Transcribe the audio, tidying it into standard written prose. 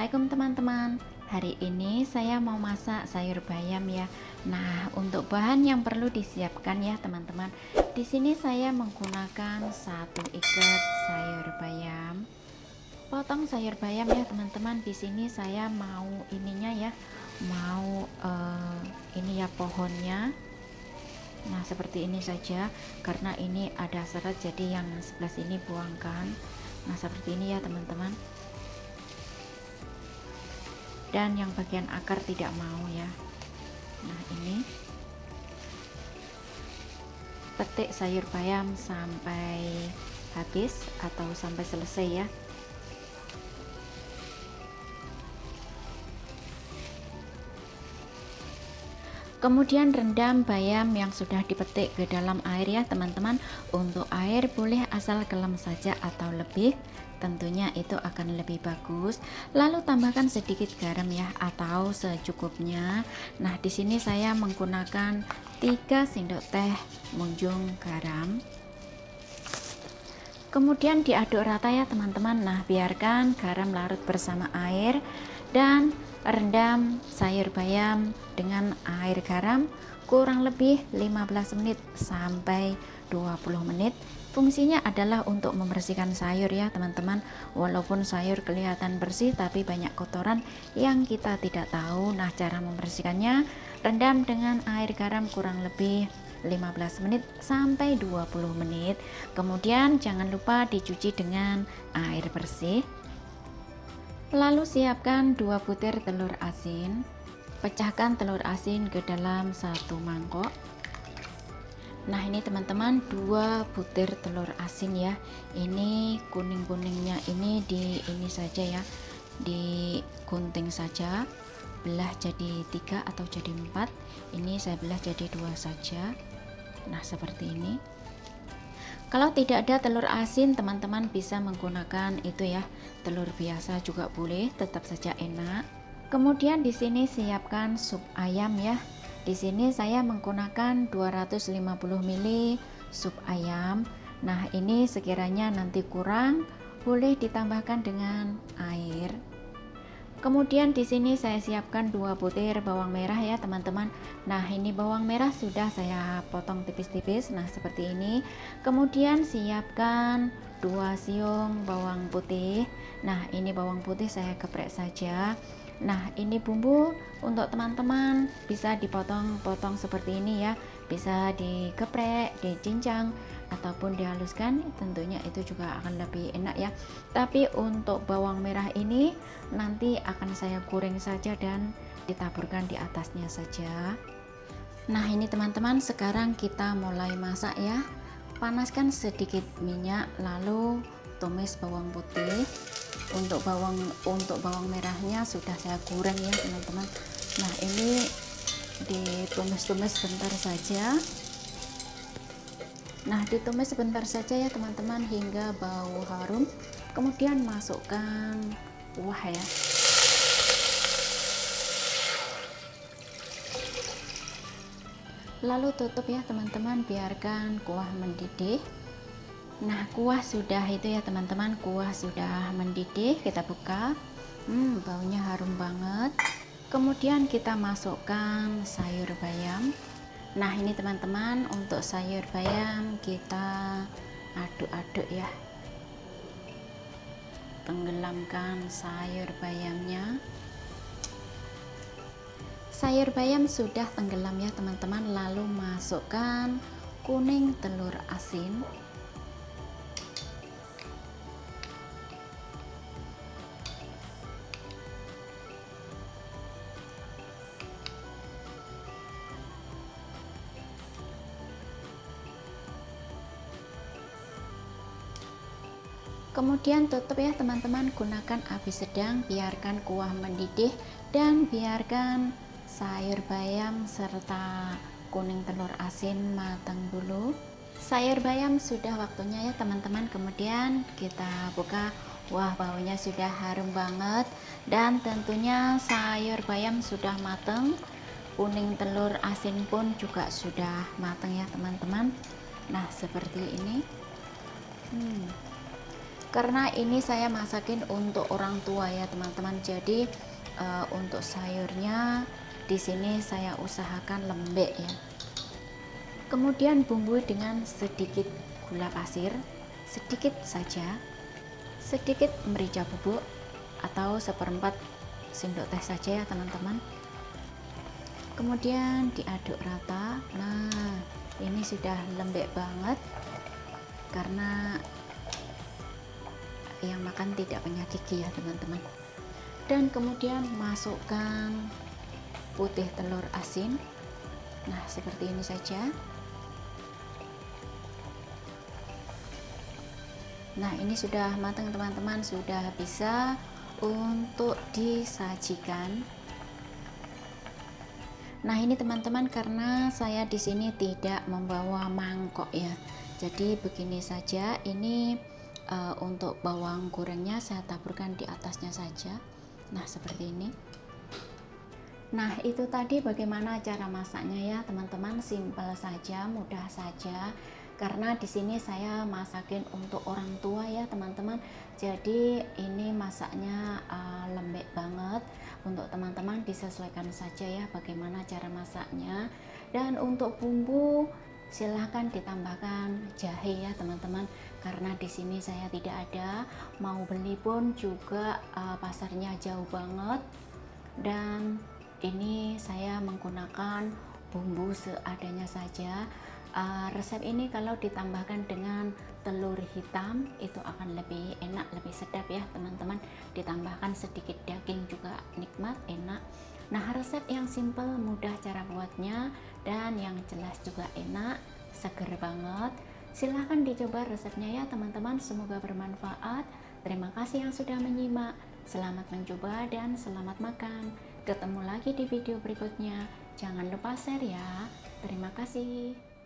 Assalamualaikum teman-teman. Hari ini saya mau masak sayur bayam ya. Nah, untuk bahan yang perlu disiapkan ya teman-teman. Di sini saya menggunakan satu ikat sayur bayam. Potong sayur bayam ya teman-teman. Di sini saya mau ininya ya, mau ini ya pohonnya. Nah, seperti ini saja karena ini ada serat, jadi yang sebelah sini buangkan. Nah, seperti ini ya teman-teman. Dan yang bagian akar tidak mau ya. Nah, ini petik sayur bayam sampai habis atau sampai selesai ya. Kemudian rendam bayam yang sudah dipetik ke dalam air ya teman-teman. Untuk air boleh asal kelem saja atau lebih, tentunya itu akan lebih bagus. Lalu tambahkan sedikit garam ya atau secukupnya. Nah, di sini saya menggunakan 3 sendok teh munjung garam. Kemudian diaduk rata ya teman-teman. Nah, biarkan garam larut bersama air dan rendam sayur bayam dengan air garam kurang lebih 15 menit sampai 20 menit. Fungsinya adalah untuk membersihkan sayur ya teman-teman. Walaupun sayur kelihatan bersih tapi banyak kotoran yang kita tidak tahu. Nah, cara membersihkannya rendam dengan air garam kurang lebih 15 menit sampai 20 menit. Kemudian jangan lupa dicuci dengan air bersih. Lalu siapkan 2 butir telur asin. Pecahkan telur asin ke dalam satu mangkok. Nah, ini teman-teman 2 butir telur asin ya. Ini kuning-kuningnya ini ini saja ya. Digunting saja. Belah jadi 3 atau jadi 4. Ini saya belah jadi 2 saja. Nah, seperti ini. Kalau tidak ada telur asin, teman-teman bisa menggunakan itu ya, telur biasa juga boleh, tetap saja enak. Kemudian di sini siapkan sup ayam ya. Di sini saya menggunakan 250 ml sup ayam. Nah, ini sekiranya nanti kurang, boleh ditambahkan dengan air. Kemudian di sini saya siapkan 2 butir bawang merah ya teman-teman. Nah, ini bawang merah sudah saya potong tipis-tipis. Nah, seperti ini. Kemudian siapkan 2 siung bawang putih. Nah, ini bawang putih saya geprek saja. Nah, ini bumbu untuk teman-teman bisa dipotong-potong seperti ini ya. Bisa digeprek, dicincang ataupun dihaluskan, tentunya itu juga akan lebih enak ya. Tapi untuk bawang merah ini nanti akan saya goreng saja dan ditaburkan di atasnya saja. Nah, ini teman-teman, sekarang kita mulai masak ya. Panaskan sedikit minyak, lalu tumis bawang putih. Untuk bawang merahnya sudah saya goreng ya teman-teman. Nah, ini ditumis-tumis sebentar saja. Nah, ditumis sebentar saja ya teman-teman hingga bau harum. Kemudian masukkan kuah ya. Lalu tutup ya teman-teman, biarkan kuah mendidih. Nah, kuah sudah itu ya teman-teman, kuah sudah mendidih. Kita buka. Baunya harum banget. Kemudian kita masukkan sayur bayam. Nah, ini teman-teman, untuk sayur bayam kita aduk-aduk ya. Tenggelamkan sayur bayamnya. Sayur bayam sudah tenggelam ya teman-teman. Lalu masukkan kuning telur asin. Kemudian tutup ya teman-teman, gunakan api sedang, biarkan kuah mendidih dan biarkan sayur bayam serta kuning telur asin matang dulu. Sayur bayam sudah waktunya ya teman-teman. Kemudian kita buka. Wah, baunya sudah harum banget dan tentunya sayur bayam sudah matang. Kuning telur asin pun juga sudah matang ya teman-teman. Nah, seperti ini. karena ini saya masakin untuk orang tua ya teman-teman. Jadi untuk sayurnya di sini saya usahakan lembek ya. Kemudian bumbui dengan sedikit gula pasir, sedikit saja, sedikit merica bubuk atau seperempat sendok teh saja ya teman-teman. Kemudian diaduk rata. Nah, ini sudah lembek banget karena yang makan tidak punya gigi ya teman-teman. Dan kemudian masukkan putih telur asin. Nah, seperti ini saja. Nah, ini sudah matang teman-teman, sudah bisa untuk disajikan. Nah, ini teman-teman, karena saya di sini tidak membawa mangkok ya, jadi begini saja. Ini untuk bawang gorengnya saya taburkan di atasnya saja. Nah, seperti ini. Nah, itu tadi bagaimana cara masaknya ya teman-teman, simpel saja, mudah saja. Karena di sini saya masakin untuk orang tua ya teman-teman. Jadi ini masaknya lembek banget. Untuk teman-teman disesuaikan saja ya bagaimana cara masaknya. Dan untuk bumbu silahkan ditambahkan jahe ya teman-teman, karena di sini saya tidak ada, mau beli pun juga pasarnya jauh banget. Dan ini saya menggunakan bumbu seadanya saja. Resep ini kalau ditambahkan dengan telur hitam itu akan lebih enak, lebih sedap ya teman-teman. Ditambahkan sedikit daging juga nikmat, enak. Nah, resep yang simple, mudah cara buatnya, dan yang jelas juga enak, seger banget. Silahkan dicoba resepnya ya teman-teman, semoga bermanfaat. Terima kasih yang sudah menyimak. Selamat mencoba dan selamat makan. Ketemu lagi di video berikutnya. Jangan lupa share ya. Terima kasih.